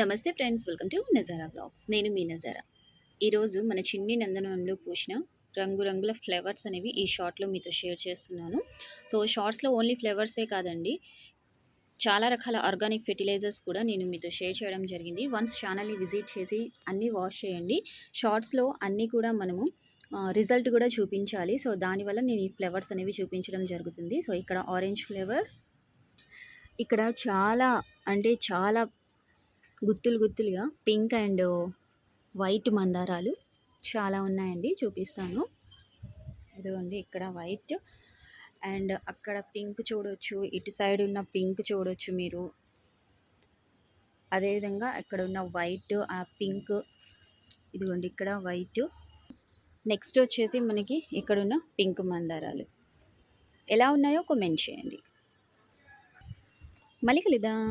నమస్తే friends, welcome to Nazara blogs. నేను మీ నజారా. ఈరోజు మన చిన్ని నందనవనంలో పూసిన రంగురంగుల ఫ్లవర్స్ అనేవి ఈ షార్ట్లో మీతో షేర్ చేస్తున్నాను. సో షార్ట్స్లో ఓన్లీ ఫ్లవర్సే కాదండి, చాలా రకాల ఆర్గానిక్ ఫెర్టిలైజర్స్ కూడా నేను మీతో షేర్ చేయడం జరిగింది. వన్స్ ఛానల్ని విజిట్ చేసి అన్నీ వాష్ చేయండి. షార్ట్స్లో అన్నీ కూడా మనము రిజల్ట్ కూడా చూపించాలి. సో దానివల్ల నేను ఈ ఫ్లవర్స్ అనేవి చూపించడం జరుగుతుంది. సో ఇక్కడ ఆరెంజ్ ఫ్లేవర్, ఇక్కడ చాలా అంటే చాలా గుత్తులు గుత్తులుగా పింక్ అండ్ వైట్ మందారాలు చాలా ఉన్నాయండి, చూపిస్తాను. ఇదిగోండి ఇక్కడ వైట్ అండ్ అక్కడ పింక్ చూడొచ్చు, ఇటు సైడ్ ఉన్న పింక్ చూడొచ్చు మీరు. అదేవిధంగా ఇక్కడ ఉన్న వైట్, ఆ పింక్, ఇదిగోండి ఇక్కడ వైట్. నెక్స్ట్ వచ్చేసి మనకి ఇక్కడున్న పింక్ మందారాలు ఎలా ఉన్నాయో కామెంట్ చేయండి. మళ్ళీ కలుద్దాం.